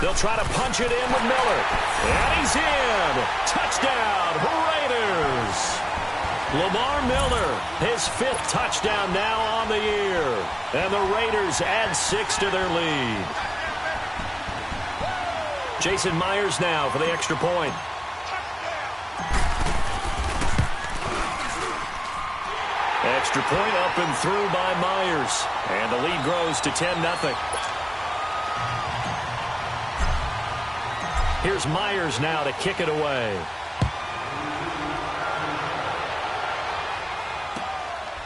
They'll try to punch it in with Miller. And he's in. Touchdown, Raiders. Lamar Miller, his 5th touchdown now on the year. And the Raiders add 6 to their lead. Jason Myers now for the extra point. Extra point up and through by Myers. And the lead grows to 10-0. Here's Myers now to kick it away.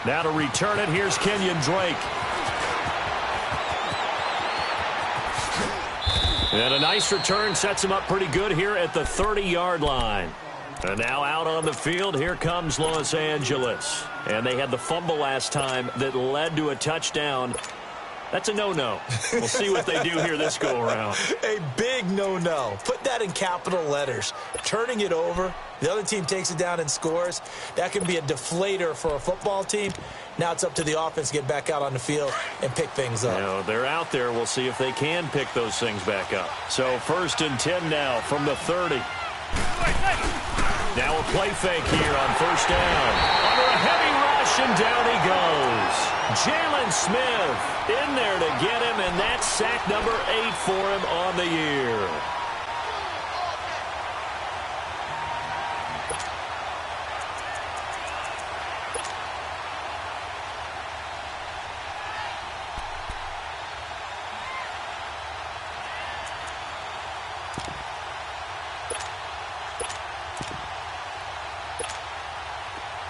Now to return it, here's Kenyon Drake. And a nice return sets him up pretty good here at the 30-yard line. And now out on the field, here comes Los Angeles. And they had the fumble last time that led to a touchdown. That's a no-no. We'll see what they do here this go-around. A big no-no. Put that in capital letters. Turning it over, the other team takes it down and scores. That can be a deflator for a football team. Now it's up to the offense to get back out on the field and pick things up. You know, they're out there. We'll see if they can pick those things back up. So 1st and 10 now from the 30. Now a play fake here on 1st down. Under a heavy rush, and down he goes. Jalen Smith in there to get him, and that's sack number 8 for him on the year.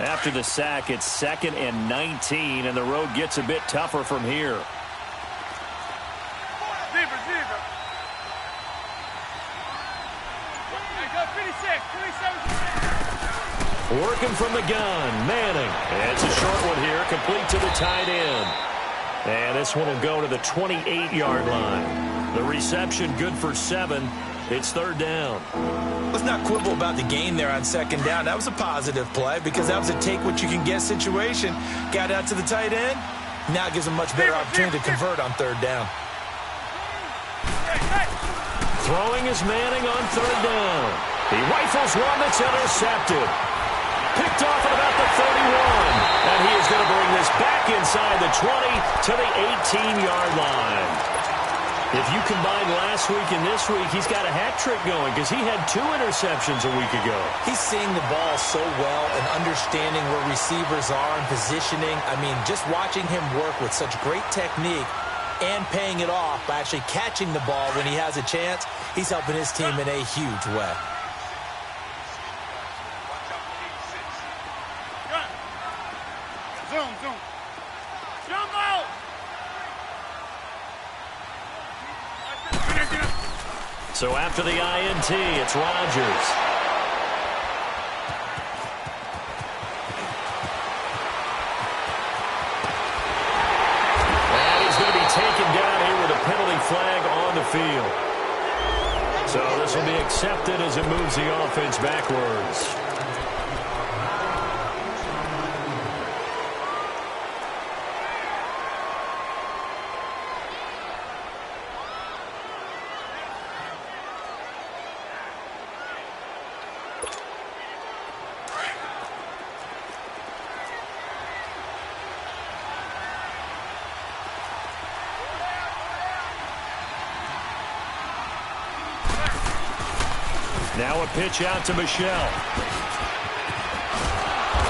After the sack, it's 2nd and 19, and the road gets a bit tougher from here. Working from the gun, Manning. And it's a short one here, complete to the tight end. And this one will go to the 28-yard line. The reception good for 7. It's 3rd down. Let's not quibble about the gain there on 2nd down. That was a positive play because that was a take-what-you-can-get situation. Got out to the tight end. Now it gives him a much better opportunity to convert on 3rd down. Throwing is Manning on 3rd down. He rifles one that's intercepted. Picked off at about the 31. And he is going to bring this back inside the 20 to the 18-yard line. If you combine last week and this week, he's got a hat trick going because he had 2 interceptions a week ago. He's seeing the ball so well and understanding where receivers are and positioning. I mean, just watching him work with such great technique and paying it off by actually catching the ball when he has a chance, he's helping his team in a huge way. So after the INT, it's Rodgers. And he's going to be taken down here with a penalty flag on the field. So this will be accepted as it moves the offense backwards. Now a pitch out to Michel.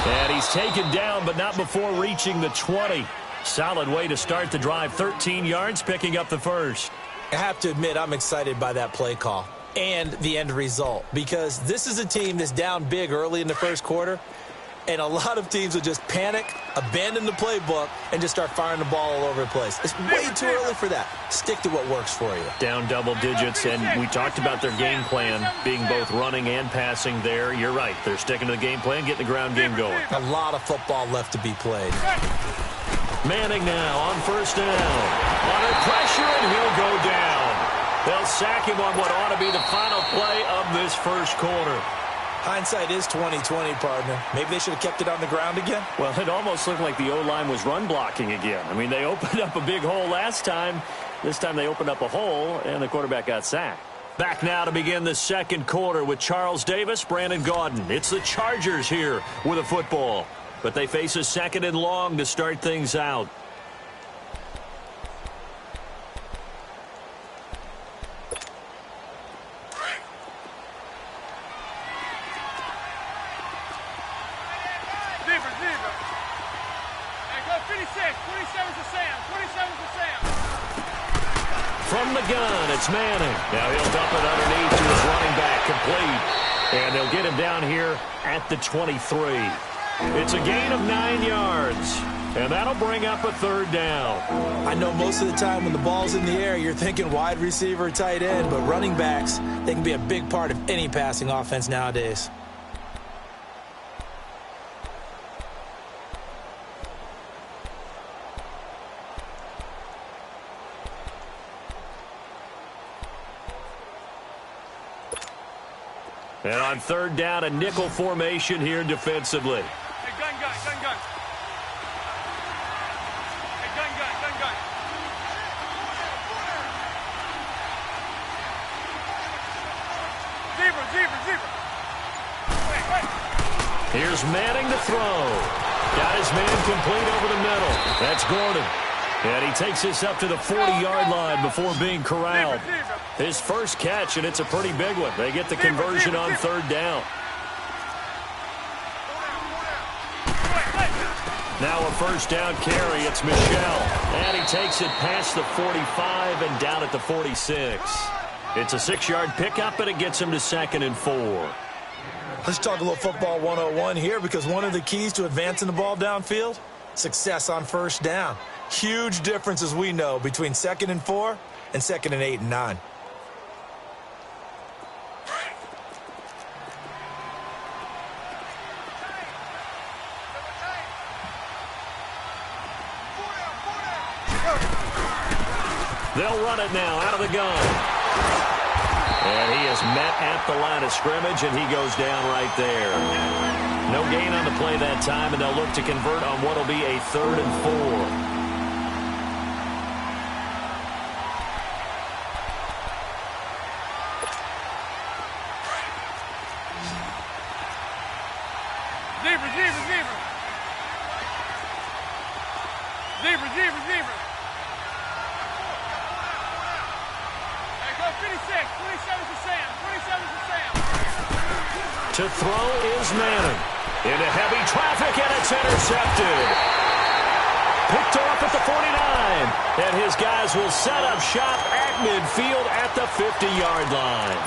And he's taken down, but not before reaching the 20. Solid way to start the drive. 13 yards, picking up the 1st. I have to admit, I'm excited by that play call and the end result because this is a team that's down big early in the 1st quarter, and a lot of teams will just panic, abandon the playbook, and just start firing the ball all over the place. It's way too early for that. Stick to what works for you. Down double digits, and we talked about their game plan being both running and passing there. You're right. They're sticking to the game plan, getting the ground game going. A lot of football left to be played. Manning now on 1st down. Under pressure, and he'll go down. They'll sack him on what ought to be the final play of this 1st quarter. Hindsight is 20/20, partner. Maybe they should have kept it on the ground again. Well, it almost looked like the O-line was run blocking again. I mean, they opened up a big hole last time. This time they opened up a hole, and the quarterback got sacked. Back now to begin the second quarter with Charles Davis, Brandon Gaudin. It's the Chargers here with a football, but they face a 2nd and long to start things out. From the gun, it's Manning. Now he'll dump it underneath to his running back, complete. And they'll get him down here at the 23. It's a gain of 9 yards. And that'll bring up a 3rd down. I know most of the time when the ball's in the air, you're thinking wide receiver, tight end, but running backs, they can be a big part of any passing offense nowadays. And on 3rd down, a nickel formation here defensively. Hey, gun. Hey, gun. Zebra. Hey. Here's Manning to throw. Got his man complete over the middle. That's Gordon. And he takes this up to the 40-yard line before being corralled. His first catch, and it's a pretty big one. They get the conversion on 3rd down. Now a 1st down carry. It's Michel. And he takes it past the 45 and down at the 46. It's a 6-yard pickup, and it gets him to 2nd and 4. Let's talk a little football 101 here, because one of the keys to advancing the ball downfield, success on 1st down. Huge difference, as we know, between 2nd and 4 and 2nd and 8 and 9. They'll run it now out of the gun. And he is met at the line of scrimmage, and he goes down right there. No gain on the play that time, and they'll look to convert on what will be a 3rd and 4. Zebra. Hey, go 56. 27 for Sam. 27 for Sam. To throw is Manning. Into heavy traffic, and it's intercepted. Picked off at the 49. And his guys will set up shop at midfield at the 50-yard line.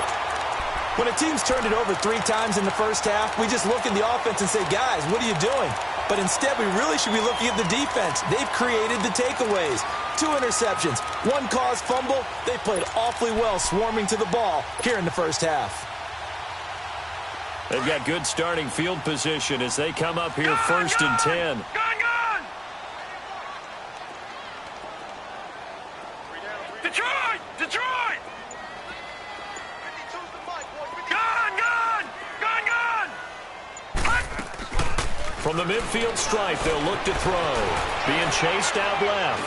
When a team's turned it over 3 times in the first half, we just look at the offense and say, guys, what are you doing? But instead, we really should be looking at the defense. They've created the takeaways. 2 interceptions, 1 caused fumble. They played awfully well swarming to the ball here in the first half. They've got good starting field position as they come up here 1st and 10. Gun! Detroit! Gun! From the midfield stripe, they'll look to throw. Being chased out left.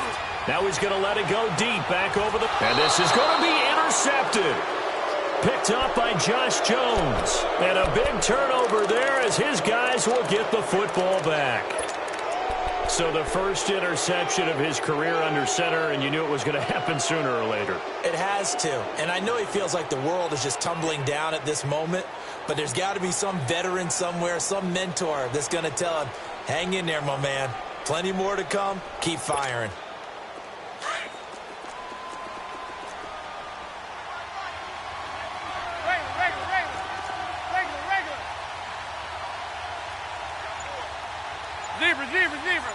Now he's going to let it go deep back over the... And this is going to be intercepted. Picked up by Josh Jones. And a big turnover there as his guys will get the football back. So the first interception of his career under center, and you knew it was going to happen sooner or later. It has to. And I know he feels like the world is just tumbling down at this moment, but there's got to be some veteran somewhere, some mentor that's going to tell him, hang in there, my man. Plenty more to come. Keep firing. Zebra.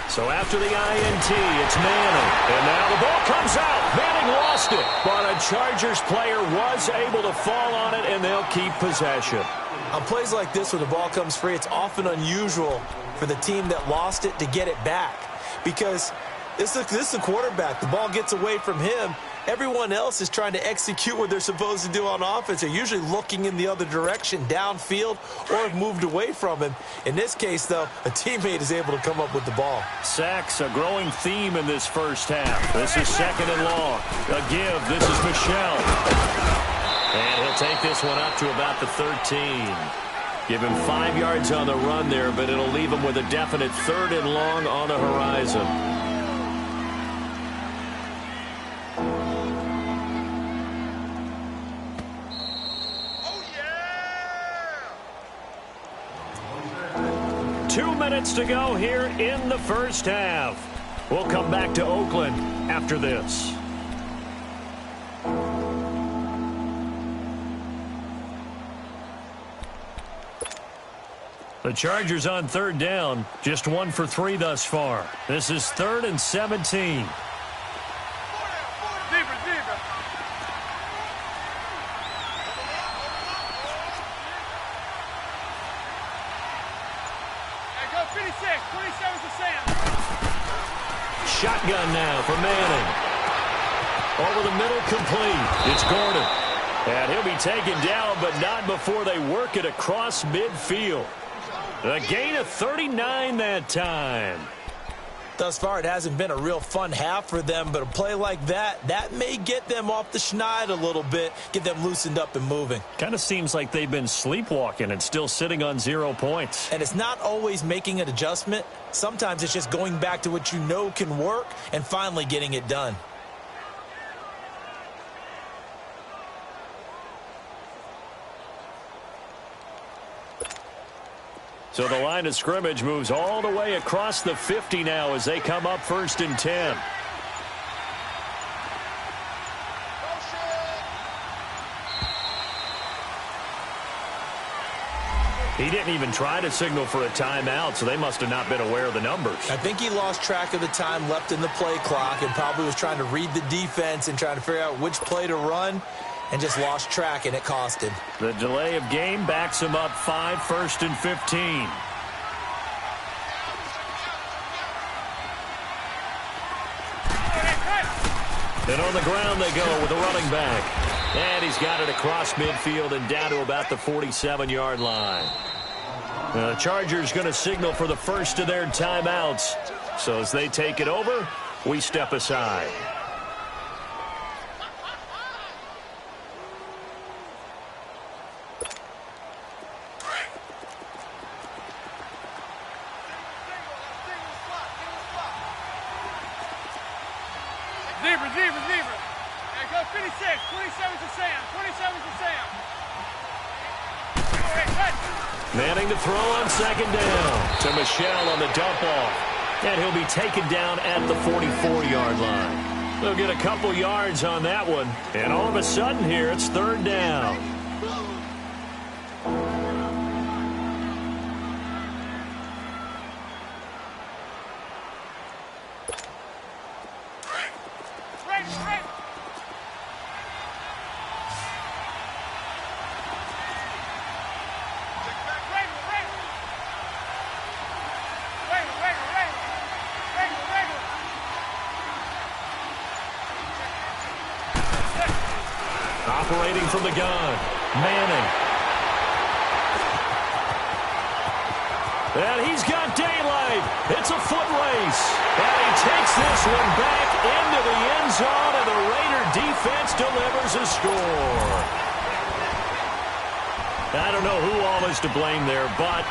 So after the INT, it's Manning. And now the ball comes out. Manning lost it. But a Chargers player was able to fall on it, and they'll keep possession. On plays like this where the ball comes free, it's often unusual for the team that lost it to get it back. Because this is the quarterback. The ball gets away from him, everyone else is trying to execute what they're supposed to do on offense. They're usually looking in the other direction, downfield, or have moved away from him. In this case, though, a teammate is able to come up with the ball. Sacks, a growing theme in this first half. This is 2nd and long. A give. This is Michel. And he'll take this one up to about the 13. Give him 5 yards on the run there, but it'll leave him with a definite 3rd and long on the horizon. Oh, yeah! 2 minutes to go here in the first half. We'll come back to Oakland after this. The Chargers on 3rd down, just 1 for 3 thus far. This is 3rd and 17. Deeper. Hey, go 56. 27's to Sam. Shotgun now for Manning. Over the middle, complete. It's Gordon. And he'll be taken down, but not before they work it across midfield. A gain of 39 that time. Thus far, it hasn't been a real fun half for them, but a play like that may get them off the schneid a little bit, get them loosened up and moving. Kind of seems like they've been sleepwalking and still sitting on 0 points. And it's not always making an adjustment. Sometimes it's just going back to what you know can work and finally getting it done. So the line of scrimmage moves all the way across the 50 now as they come up 1st and 10. He didn't even try to signal for a timeout, so they must have not been aware of the numbers. I think he lost track of the time left in the play clock and probably was trying to read the defense and trying to figure out which play to run and just lost track, and it cost him. The delay of game backs him up 5, 1st and 15. And on the ground they go with a running back. And he's got it across midfield and down to about the 47-yard line. The Chargers going to signal for the first of their timeouts. So as they take it over, we step aside. Deeper. Hey, go 56. 27's to Sam. 27's to Sam. Manning to throw on 2nd down to Michel on the dump off. And he'll be taken down at the 44-yard line. They'll get a couple yards on that one. And all of a sudden here, it's 3rd down. Operating from the gun, Manning. And he's got daylight. It's a foot race. And he takes this one back into the end zone, and the Raider defense delivers a score. I don't know who all is to blame there, but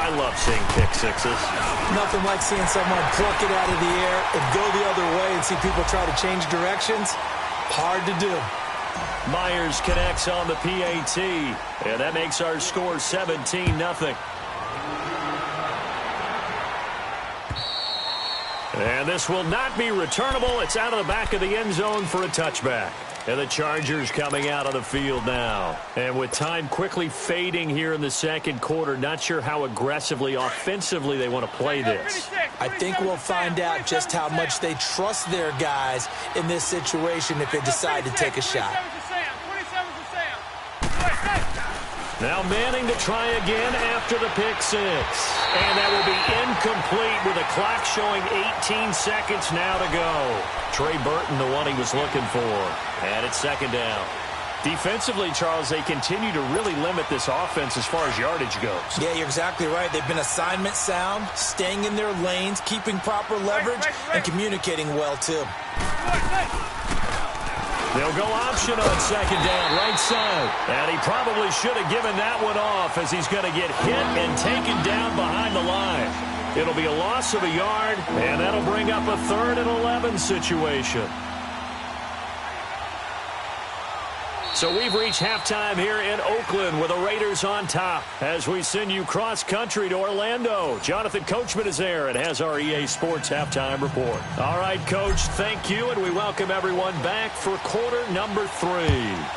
I love seeing pick sixes. Nothing like seeing someone pluck it out of the air and go the other way and see people try to change directions. Hard to do. Myers connects on the PAT, and that makes our score 17-0. And this will not be returnable. It's out of the back of the end zone for a touchback. And the Chargers coming out on the field now. And with time quickly fading here in the second quarter, not sure how aggressively, offensively they want to play this. I think we'll find out just how much they trust their guys in this situation if they decide to take a shot. Now Manning to try again after the pick six. And that will be incomplete with a clock showing 18 seconds now to go. Trey Burton, the one he was looking for. And it's second down. Defensively, Charles, they continue to really limit this offense as far as yardage goes. Yeah, you're exactly right. They've been assignment sound, staying in their lanes, keeping proper leverage, and communicating well, too. They'll go option on second down, right side. And he probably should have given that one off as he's going to get hit and taken down behind the line. It'll be a loss of a yard, and that'll bring up a 3rd and 11 situation. So we've reached halftime here in Oakland with the Raiders on top as we send you cross-country to Orlando. Jonathan Coachman is there and has our EA Sports halftime report. All right, Coach, thank you, and we welcome everyone back for quarter number 3.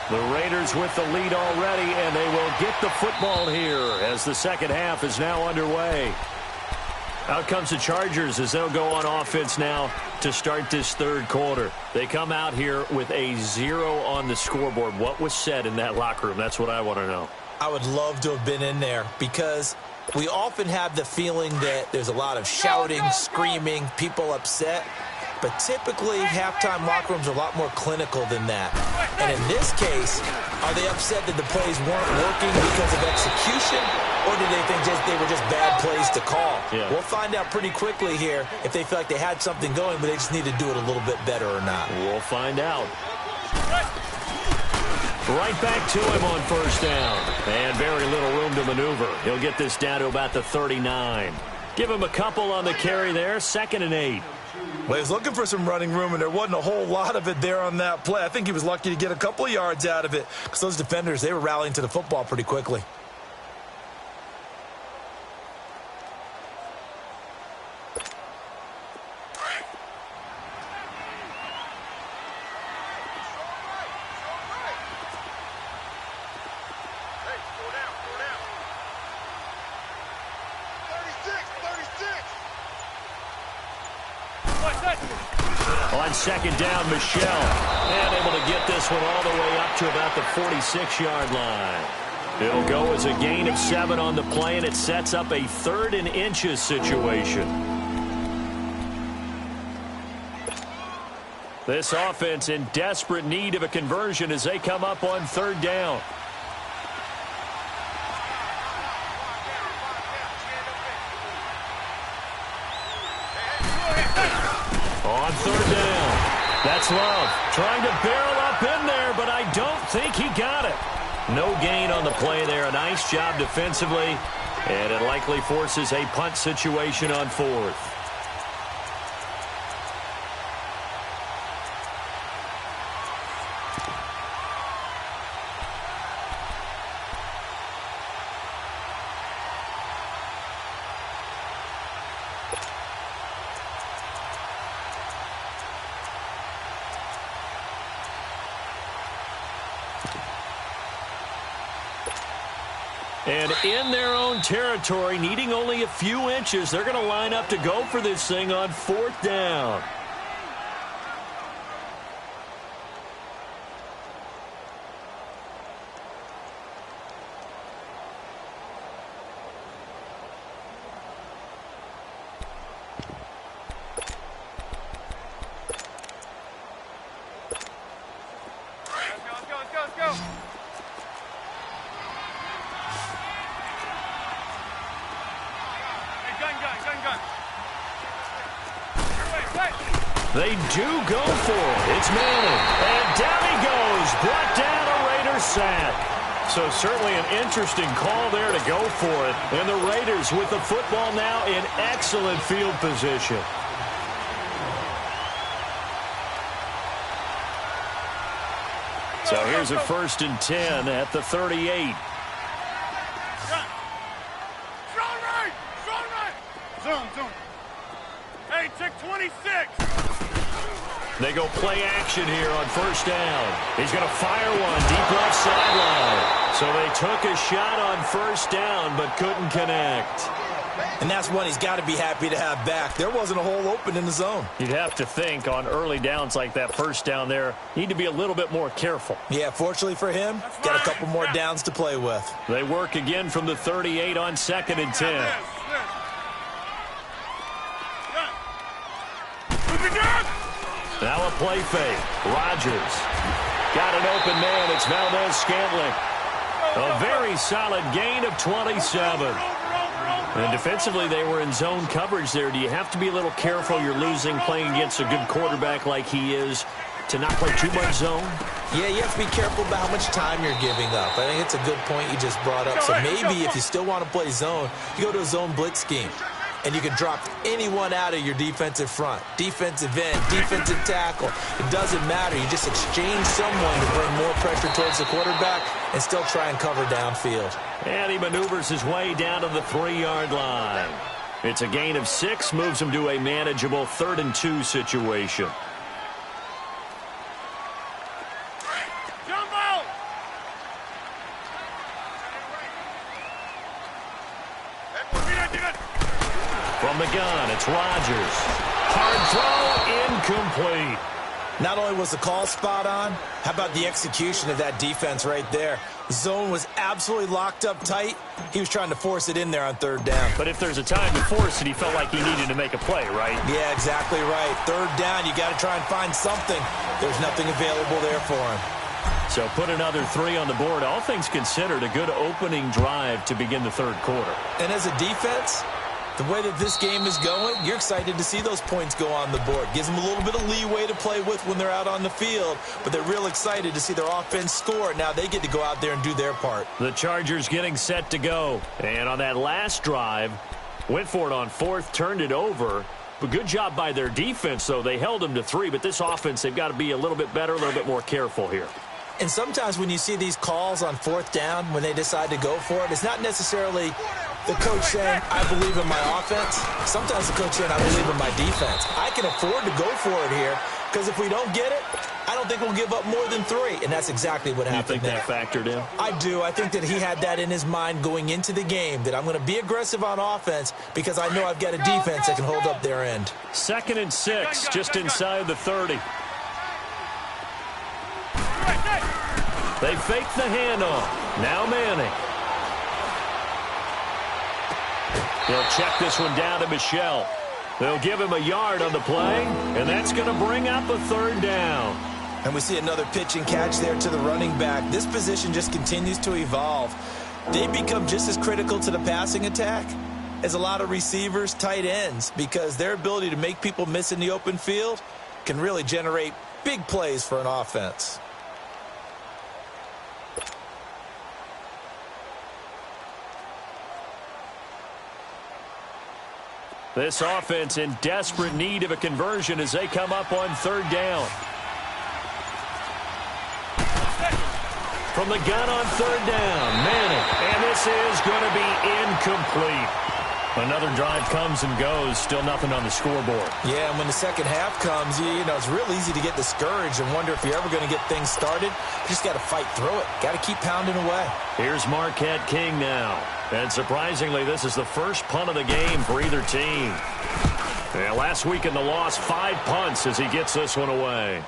The Raiders with the lead already, and they will get the football here as the second half is now underway. Out comes the Chargers as they'll go on offense now to start this third quarter. They come out here with a 0 on the scoreboard. What was said in that locker room? That's what I want to know. I would love to have been in there because we often have the feeling that there's a lot of shouting, screaming, people upset. But typically, halftime locker rooms are a lot more clinical than that. And in this case, are they upset that the plays weren't working because of execution? Or do they think they were just bad plays to call? Yeah. We'll find out pretty quickly here if they feel like they had something going, but they just need to do it a little bit better or not. We'll find out. Right back to him on first down. And very little room to maneuver. He'll get this down to about the 39. Give him a couple on the carry there. 2nd and 8. Well, he was looking for some running room, and there wasn't a whole lot of it there on that play. I think he was lucky to get a couple of yards out of it because those defenders, they were rallying to the football pretty quickly. On second down, Michel. And able to get this one all the way up to about the 46-yard line. It'll go as a gain of 7 on the play, and it sets up a 3rd and inches situation. This offense in desperate need of a conversion as they come up on 3rd down. On 3rd down. That's Love trying to barrel up in there, but I don't think he got it. No gain on the play there. A nice job defensively, and it likely forces a punt situation on 4th. And in their own territory, needing only a few inches, they're going to line up to go for this thing on 4th down. Let's go. They do go for it. It's Manning. And down he goes. Brought down a Raiders sack. So certainly an interesting call there to go for it. And the Raiders with the football now in excellent field position. So here's a 1st and 10 at the 38. Zoom. Hey, check 26. They go play action here on 1st down. He's going to fire one deep left sideline. So they took a shot on 1st down but couldn't connect. And that's one he's got to be happy to have back. There wasn't a hole open in the zone. You'd have to think on early downs like that first down there, need to be a little bit more careful. Yeah, fortunately for him, got a couple more downs to play with. They work again from the 38 on 2nd and 10. Now a play fake. Rodgers got an open man. It's Valdez-Scantling. A very solid gain of 27. And defensively, they were in zone coverage there. Do you have to be a little careful? You're losing playing against a good quarterback like he is to not play too much zone? Yeah, you have to be careful about how much time you're giving up. I think it's a good point you just brought up. So maybe if you still want to play zone, you go to a zone blitz scheme. And you can drop anyone out of your defensive front. Defensive end, defensive tackle. It doesn't matter. You just exchange someone to bring more pressure towards the quarterback and still try and cover downfield. And he maneuvers his way down to the 3-yard line. It's a gain of 6, moves him to a manageable 3rd and 2 situation. From the gun, it's Rodgers. Hard throw, incomplete. Not only was the call spot on, how about the execution of that defense right there? The zone was absolutely locked up tight. He was trying to force it in there on 3rd down. But if there's a time to force it, he felt like he needed to make a play, right? Yeah, exactly right. 3rd down, you got to try and find something. There's nothing available there for him. So put another 3 on the board. All things considered, a good opening drive to begin the 3rd quarter. And as a defense, the way that this game is going, you're excited to see those points go on the board. Gives them a little bit of leeway to play with when they're out on the field, but they're real excited to see their offense score. Now they get to go out there and do their part. The Chargers getting set to go. And on that last drive, went for it on 4th, turned it over. But good job by their defense, though. They held them to 3, but this offense, they've got to be a little bit better, a little bit more careful here. And sometimes when you see these calls on 4th down, when they decide to go for it, it's not necessarily the coach saying, I believe in my offense. Sometimes the coach saying, I believe in my defense. I can afford to go for it here because if we don't get it, I don't think we'll give up more than 3. And that's exactly what happened there. You think that factored in? I do. I think that he had that in his mind going into the game, that I'm going to be aggressive on offense because I know I've got a defense that can hold up their end. 2nd and 6, just inside the 30. They fake the handoff. Now Manning. They'll check this one down to Michel. They'll give him a yard on the play, and that's going to bring up a 3rd down. And we see another pitch and catch there to the running back. This position just continues to evolve. They become just as critical to the passing attack as a lot of receivers, tight ends, because their ability to make people miss in the open field can really generate big plays for an offense. This offense in desperate need of a conversion as they come up on 3rd down. From the gun on 3rd down, Manning. And this is going to be incomplete. Another drive comes and goes, still nothing on the scoreboard. Yeah, and when the second half comes, you know, it's real easy to get discouraged and wonder if you're ever going to get things started. You just got to fight through it. Got to keep pounding away. Here's Marquette King now. And surprisingly, this is the first punt of the game for either team. And last week in the loss, 5 punts as he gets this one away.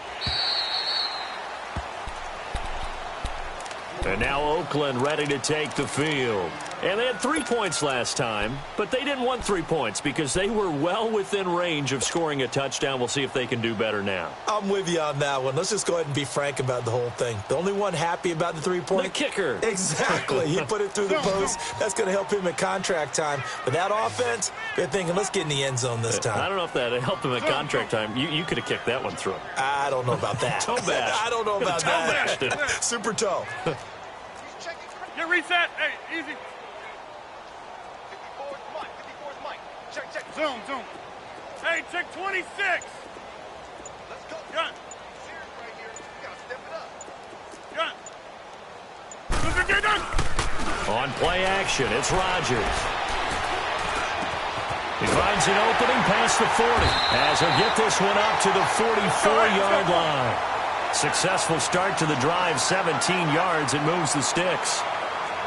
And now Oakland ready to take the field. And they had 3 points last time, but they didn't want 3 points because they were well within range of scoring a touchdown. We'll see if they can do better now. I'm with you on that one. Let's just go ahead and be frank about the whole thing. The only one happy about the 3-point? The kicker. Exactly. He put it through the post. That's going to help him at contract time. But that offense, they're thinking, let's get in the end zone this time. I don't know if that helped him at contract time. You could have kicked that one through. I don't know about that. Toe bash. I don't know about toe that. Bashed it. Super toe. Get reset. Hey, easy. Zoom. Hey, check 26. Let's go. Gun. Serious right here. You gotta step it up. Gun. On play action, it's Rodgers. He finds an opening past the 40 as he'll get this one up to the 44-yard line. Successful start to the drive, 17 yards. It moves the sticks.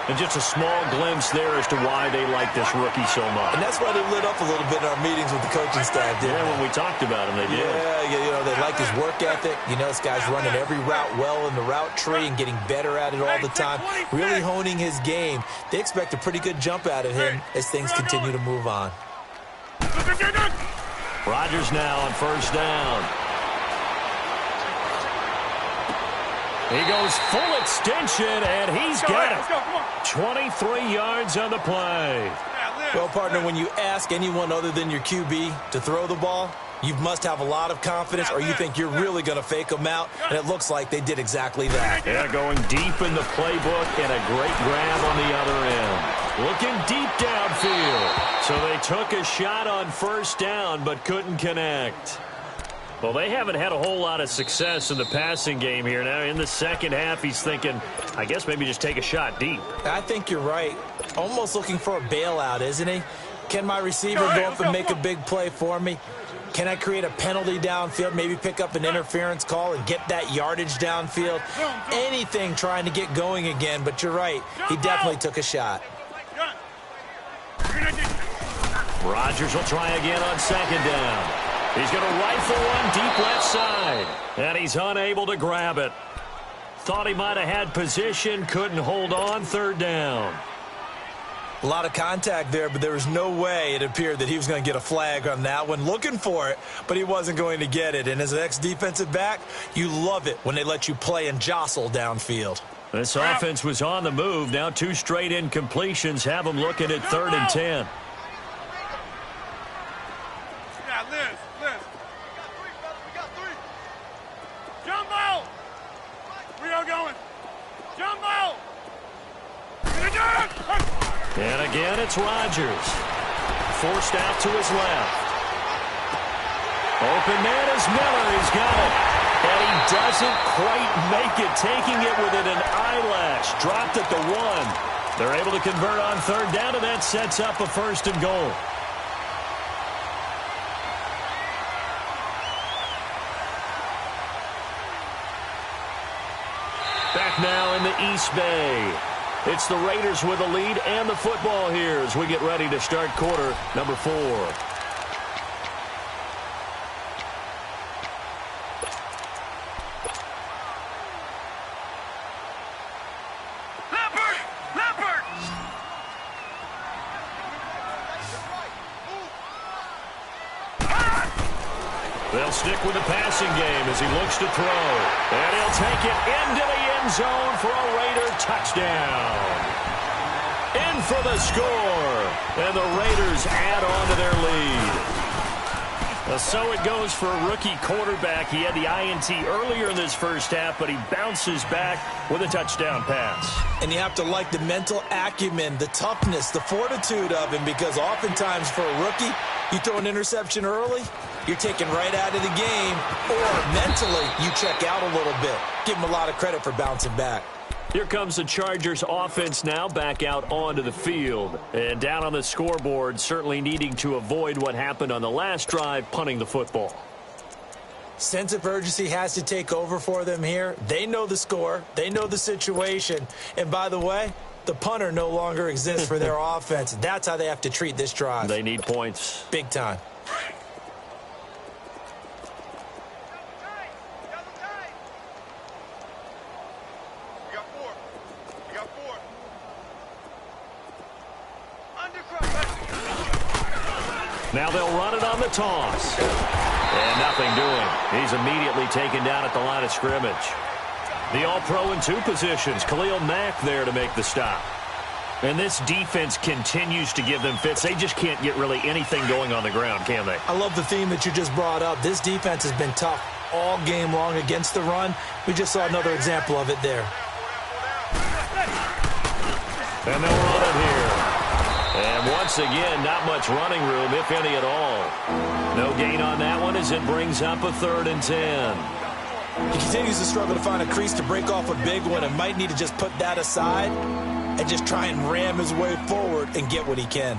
And just a small glimpse there as to why they like this rookie so much. And that's why they lit up a little bit in our meetings with the coaching staff, didn't they? When we talked about him, they did. Yeah, they like his work ethic. This guy's running every route well in the route tree and getting better at it all the time, really honing his game. They expect a pretty good jump out of him as things continue to move on. Rodgers now on first down. He goes full extension, and he's got it. 23 yards on the play. Well, partner, when you ask anyone other than your QB to throw the ball, you must have a lot of confidence, or you think you're really going to fake them out, and it looks like they did exactly that. Yeah, going deep in the playbook and a great grab on the other end. Looking deep downfield. So they took a shot on first down but couldn't connect. Well, they haven't had a whole lot of success in the passing game here. Now, in the second half, he's thinking, I guess maybe just take a shot deep. I think you're right. Almost looking for a bailout, isn't he? Can my receiver go up and make a big play for me? Can I create a penalty downfield, maybe pick up an interference call and get that yardage downfield? Anything trying to get going again, but you're right. He definitely took a shot. Rodgers will try again on second down. He's going to rifle one deep left side, and he's unable to grab it. Thought he might have had position, couldn't hold on, third down. A lot of contact there, but there was no way it appeared that he was going to get a flag on that one. Looking for it, but he wasn't going to get it. And as an ex-defensive back, you love it when they let you play and jostle downfield. This offense was on the move. Now 2 straight incompletions have them looking at 3rd and 10. And again, it's Rodgers. Forced out to his left. Open man is Miller. He's got it. And he doesn't quite make it, taking it within an eyelash. Dropped at the 1. They're able to convert on third down, and that sets up a 1st and goal. Back now in the East Bay. It's the Raiders with the lead and the football here as we get ready to start quarter number 4. Leopard! They'll stick with the passing game as he looks to throw. And he'll take it into the end zone for a Raider touchdown. In for the score. And the Raiders add on to their lead. So it goes for a rookie quarterback. He had the INT earlier in this first half, but he bounces back with a touchdown pass. And you have to like the mental acumen, the toughness, the fortitude of him, because oftentimes for a rookie, you throw an interception early, you're taken right out of the game, or mentally you check out a little bit. Give him a lot of credit for bouncing back. Here comes the Chargers offense now back out onto the field. And down on the scoreboard, certainly needing to avoid what happened on the last drive, punting the football. Sense of urgency has to take over for them here. They know the score. They know the situation. And by the way, the punter no longer exists for their offense. That's how they have to treat this drive. They need points. Big time. Now they'll run it on the toss. And nothing doing. He's immediately taken down at the line of scrimmage. The All-Pro in 2 positions. Khalil Mack there to make the stop. And this defense continues to give them fits. They just can't get really anything going on the ground, can they? I love the theme that you just brought up. This defense has been tough all game long against the run. We just saw another example of it there. And they'll run it here. And once again, not much running room, if any at all. No gain on that one as it brings up a 3rd and 10. He continues to struggle to find a crease to break off a big one and might need to just put that aside and just try and ram his way forward and get what he can.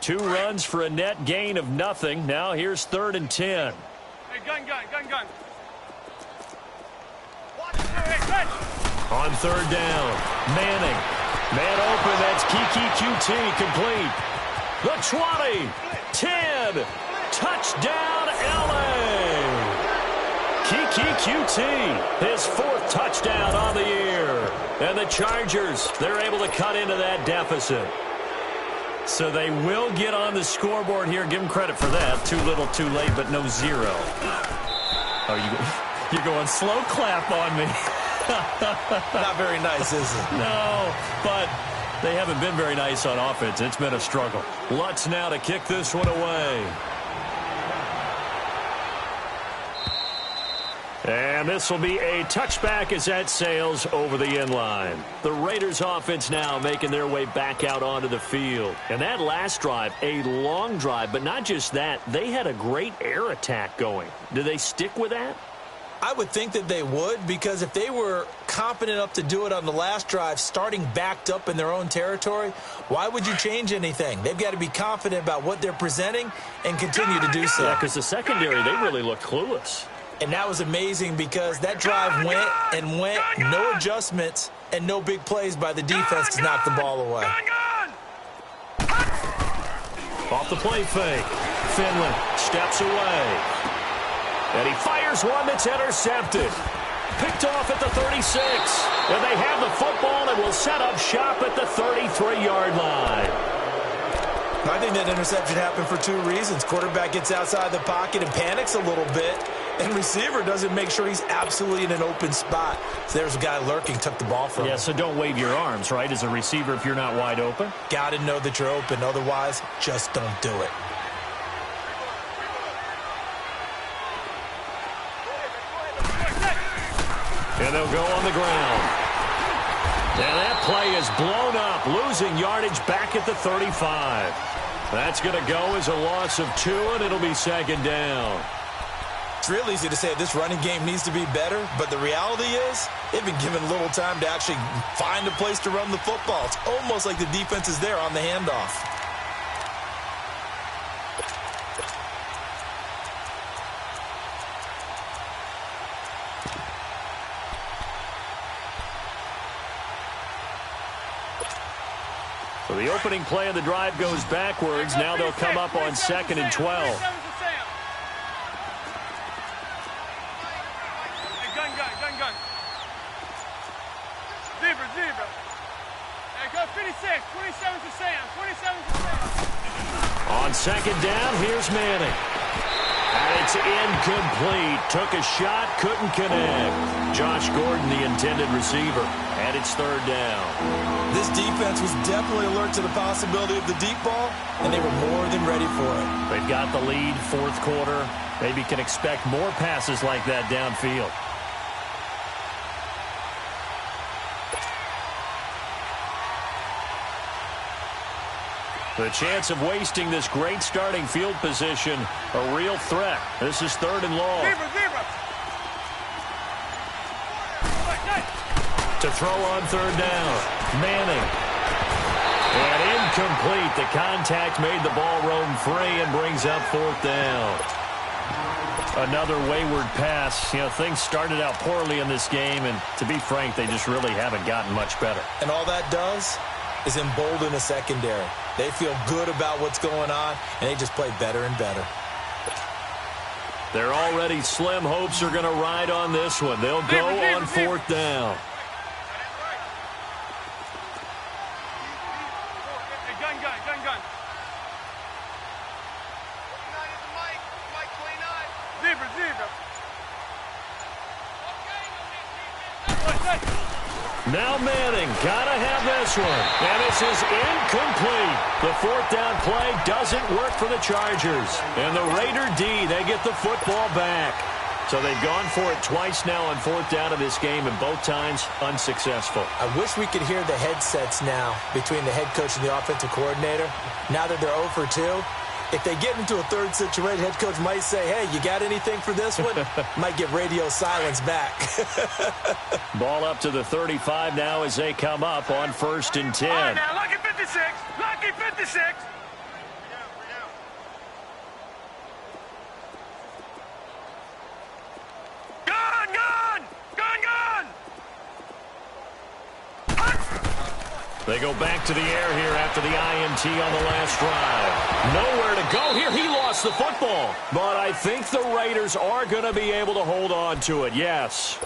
2 runs for a net gain of nothing. Now here's 3rd and 10. Hey, gun. On 3rd down, Manning. Man open, that's Keke QT, complete. The 20, 10, touchdown LA. Keke QT, his 4th touchdown on the year. And the Chargers, they're able to cut into that deficit. So they will get on the scoreboard here. Give them credit for that. Too little, too late, but no 0. Oh, you're going slow clap on me. Not very nice, is it? No, but they haven't been very nice on offense. It's been a struggle. Lutz now to kick this one away. And this will be a touchback as that sails over the end line. The Raiders offense now making their way back out onto the field. And that last drive, a long drive, but not just that. They had a great air attack going. Do they stick with that? I would think that they would, because if they were confident enough to do it on the last drive, starting backed up in their own territory, why would you change anything? They've got to be confident about what they're presenting and continue to do so. Yeah, because the secondary, they really looked clueless. And that was amazing because that drive went and went, no adjustments and no big plays by the defense to knock the ball away. Off the play fake, Finley steps away. And he fires one that's intercepted. Picked off at the 36. And they have the football and will set up shop at the 33-yard line. I think that interception happened for 2 reasons. Quarterback gets outside the pocket and panics a little bit. And receiver doesn't make sure he's absolutely in an open spot. So there's a guy lurking, took the ball from him. Yeah, so don't wave your arms, right, as a receiver if you're not wide open. Got to know that you're open. Otherwise, just don't do it. And they'll go on the ground. And that play is blown up, losing yardage back at the 35. That's going to go as a loss of 2, and it'll be 2nd down. It's real easy to say this running game needs to be better, but the reality is they've been given little time to actually find a place to run the football. It's almost like the defense is there on the handoff. So the opening play of the drive goes backwards. Now they'll come up on 2nd and 12. Gun. Zebra. Hey, go 56. 27 to Sam. 27 to Sam. On 2nd down, here's Manning. And it's incomplete. Took a shot, couldn't connect. Josh Gordon, the intended receiver. And it's 3rd down. This defense was definitely alert to the possibility of the deep ball, and they were more than ready for it. They've got the lead, 4th quarter. Maybe can expect more passes like that downfield. The chance of wasting this great starting field position, a real threat. This is 3rd and long. Zebra. To throw on 3rd down, Manning. And incomplete. The contact made the ball roam free and brings up 4th down. Another wayward pass. You know, things started out poorly in this game, and to be frank, they just really haven't gotten much better. And all that does is embolden a secondary. They feel good about what's going on, and they just play better and better. Their already slim hopes are going to ride on this one. They'll go on 4th down. Hey, gun. Zebra. Now Manning, gotta have this one. And this is incomplete. The 4th down play doesn't work for the Chargers. And the Raider D, they get the football back. So they've gone for it twice now on 4th down of this game, and both times unsuccessful. I wish we could hear the headsets now between the head coach and the offensive coordinator. Now that they're 0 for 2, if they get into a 3rd situation, head coach might say, hey, you got anything for this one? Might get radio silence back. Ball up to the 35 now as they come up on 1st and 10. All right, now, lucky 56. They go back to the air here after the INT on the last drive. Nowhere to go here. He lost the football. But I think the Raiders are going to be able to hold on to it, yes.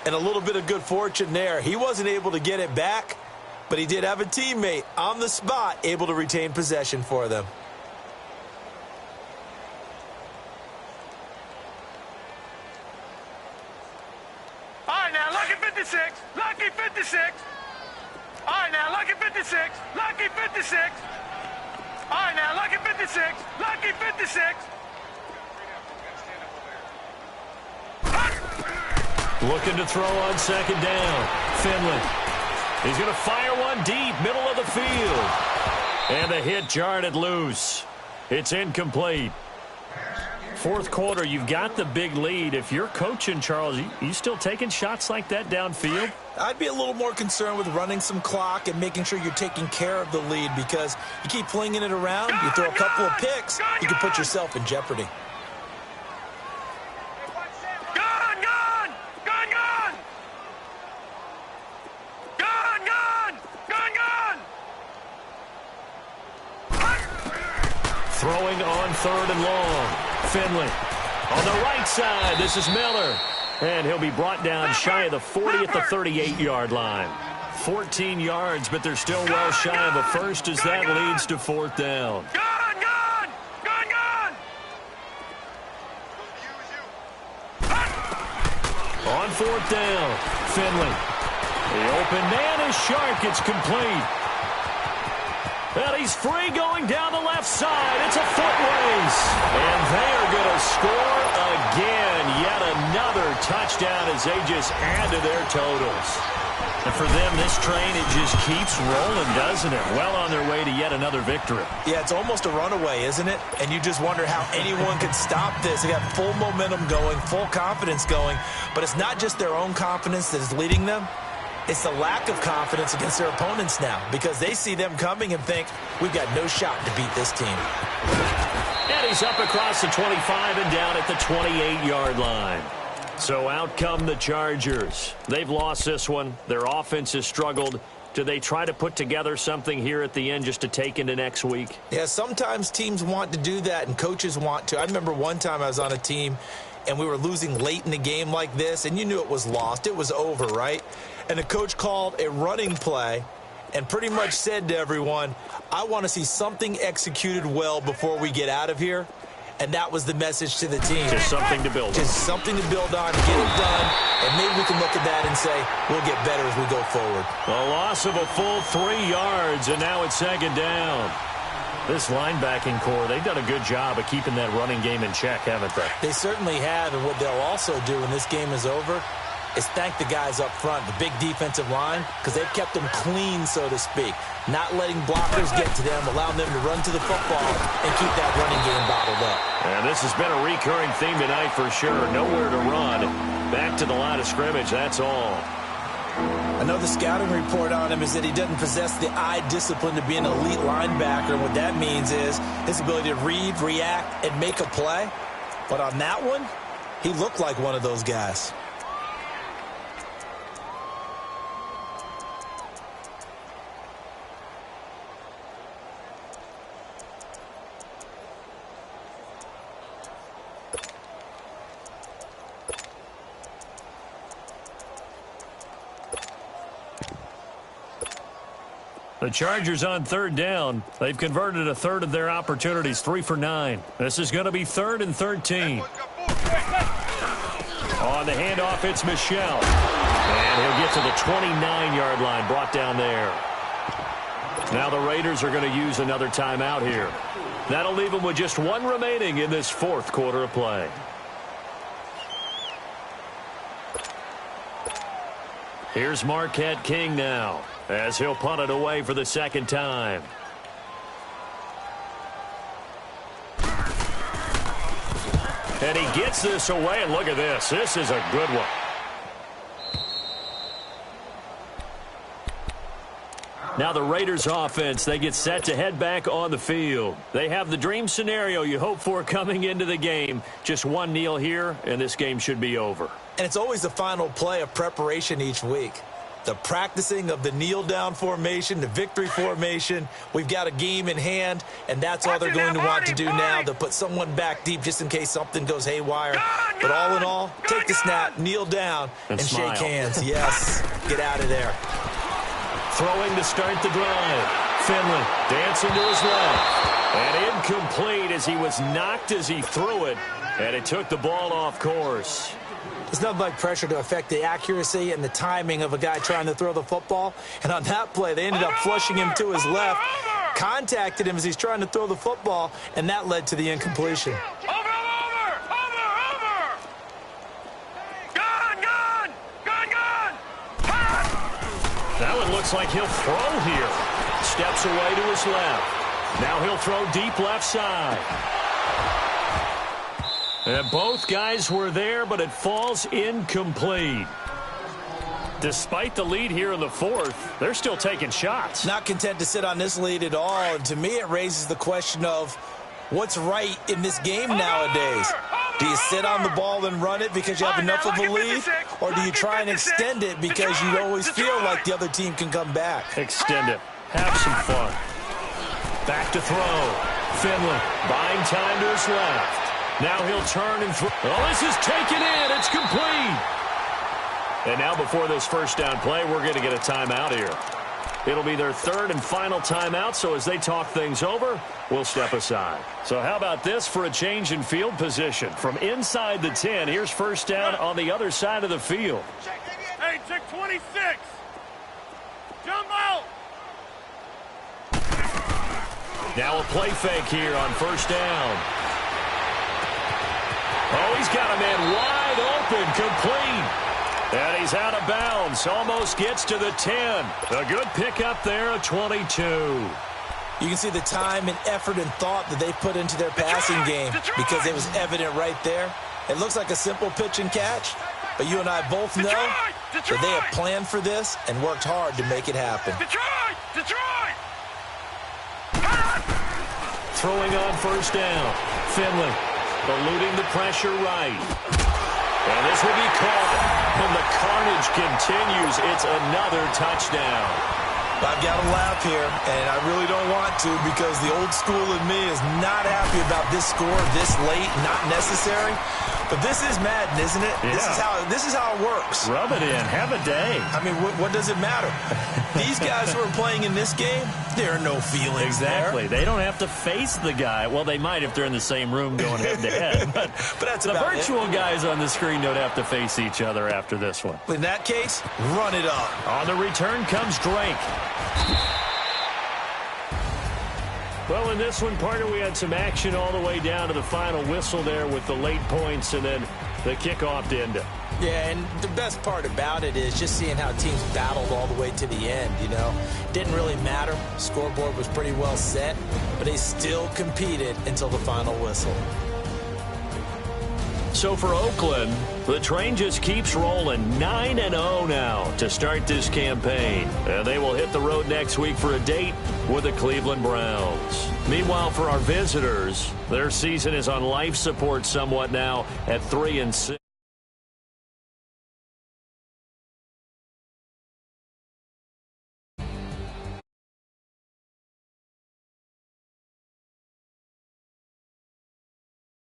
And a little bit of good fortune there. He wasn't able to get it back, but he did have a teammate on the spot able to retain possession for them. All right, now, lucky 56. Lucky 56. All right, now, lucky 56. Lucky 56. All right, now, lucky 56. Lucky 56. Looking to throw on second down. Finley. He's going to fire one deep, middle of the field. And the hit jarred it loose. It's incomplete. Fourth quarter, you've got the big lead. If you're coaching, Charles, you still taking shots like that downfield? I'd be a little more concerned with running some clock and making sure you're taking care of the lead, because you keep flinging it around, you throw a couple of picks, you can put yourself in jeopardy. Throwing on third and long. Finley on the right side. This is Miller. And he'll be brought down shy of the 40 at the 38-yard line. 14 yards, but they're still well shy of a first as that leads to fourth down. On fourth down, Finley. The open man is sharp. It's complete. Well, he's free going down the left side. It's a foot race. And they are going to score again. Yet another touchdown as they just add to their totals. And for them, this train, it just keeps rolling, doesn't it? Well on their way to yet another victory. Yeah, it's almost a runaway, isn't it? And you just wonder how anyone can stop this. They got full momentum going, full confidence going. But it's not just their own confidence that is leading them. It's the lack of confidence against their opponents now, because they see them coming and think, we've got no shot to beat this team. And he's up across the 25 and down at the 28-yard line. So out come the Chargers. They've lost this one. Their offense has struggled. Do they try to put together something here at the end just to take into next week? Yeah, sometimes teams want to do that and coaches want to. I remember one time I was on a team and we were losing late in the game like this, and you knew it was lost. It was over, right? And the coach called a running play and pretty much said to everyone, I want to see something executed well before we get out of here. And that was the message to the team. Just something to build on. Just something to build on, get it done, and maybe we can look at that and say, we'll get better as we go forward. A loss of a full 3 yards, and now it's second down. This linebacking core, they've done a good job of keeping that running game in check, haven't they? They certainly have, and what they'll also do when this game is over is thank the guys up front, the big defensive line, because they've kept them clean, so to speak. Not letting blockers get to them, allowing them to run to the football and keep that running game bottled up. And this has been a recurring theme tonight for sure. Nowhere to run. Back to the line of scrimmage, that's all. Another scouting report on him is that he doesn't possess the eye discipline to be an elite linebacker. And what that means is his ability to read, react, and make a play. But on that one, he looked like one of those guys. The Chargers on third down. They've converted a third of their opportunities, 3 for 9. This is going to be 3rd and 13. On the handoff, it's Michel. And he'll get to the 29-yard line, brought down there. Now the Raiders are going to use another timeout here. That'll leave them with just one remaining in this fourth quarter of play. Here's Marquette King now, as he'll punt it away for the second time. And he gets this away, and look at this. This is a good one. Now the Raiders offense, they get set to head back on the field. They have the dream scenario you hope for coming into the game. Just one kneel here, and this game should be over. And it's always the final play of preparation each week. the practicing of the kneel-down formation, the victory formation. We've got a game in hand, and that's all they're going to want to do now. They'll put someone back deep just in case something goes haywire. But all in all, take the snap, kneel down, and shake hands. Yes, get out of there. Throwing to start the drive. Finley dancing to his left. And incomplete as he was knocked as he threw it. And it took the ball off course. There's nothing like pressure to affect the accuracy and the timing of a guy trying to throw the football. And on that play, they ended up flushing him to his left, contacted him as he's trying to throw the football, and that led to the incompletion. That one looks like he'll throw here. Steps away to his left. Now he'll throw deep left side. And both guys were there, but it falls incomplete. Despite the lead here in the fourth, they're still taking shots. Not content to sit on this lead at all. And to me, it raises the question of what's right in this game nowadays. Do you sit on the ball and run it because you have enough of a lead? Or do you try and extend it because you always feel like the other team can come back? Extend it. Have some fun. Back to throw. Finley buying time to his left. Now he'll turn and throw. Oh, this is taken in. It's complete. And now before this first down play, we're going to get a timeout here. It'll be their third and final timeout, so as they talk things over, we'll step aside. So how about this for a change in field position? From inside the 10, here's first down on the other side of the field. Hey, check 26. Jump out. Now a play fake here on first down. Oh, he's got a man wide open, complete. And he's out of bounds, almost gets to the 10. A good pickup there, a 22. You can see the time and effort and thought that they put into their passing game because it was evident right there. It looks like a simple pitch and catch, but you and I both know that they have planned for this and worked hard to make it happen. Detroit! Throwing on first down. Finley eluding the pressure right. And this will be caught. And the carnage continues. It's another touchdown. I've got to laugh here, and I really don't want to because the old school in me is not happy about this score this late, not necessary. But this is Madden, isn't it? Yeah. This is how it works. Rub it in. Have a day. I mean, what does it matter? These guys who are playing in this game, there are no feelings Exactly. there. They don't have to face the guy. Well, they might if they're in the same room going head-to-head. But that's the about virtual guys on the screen don't have to face each other after this one. In that case, run it up. On the return comes Drake. Well, in this one, partner, we had some action all the way down to the final whistle there with the late points and then the kickoff to end it. Yeah, and the best part about it is just seeing how teams battled all the way to the end, you know. Didn't really matter. Scoreboard was pretty well set, but they still competed until the final whistle. So for Oakland, the train just keeps rolling 9-0 now to start this campaign. And they will hit the road next week for a date with the Cleveland Browns. Meanwhile, for our visitors, their season is on life support somewhat now at 3-6.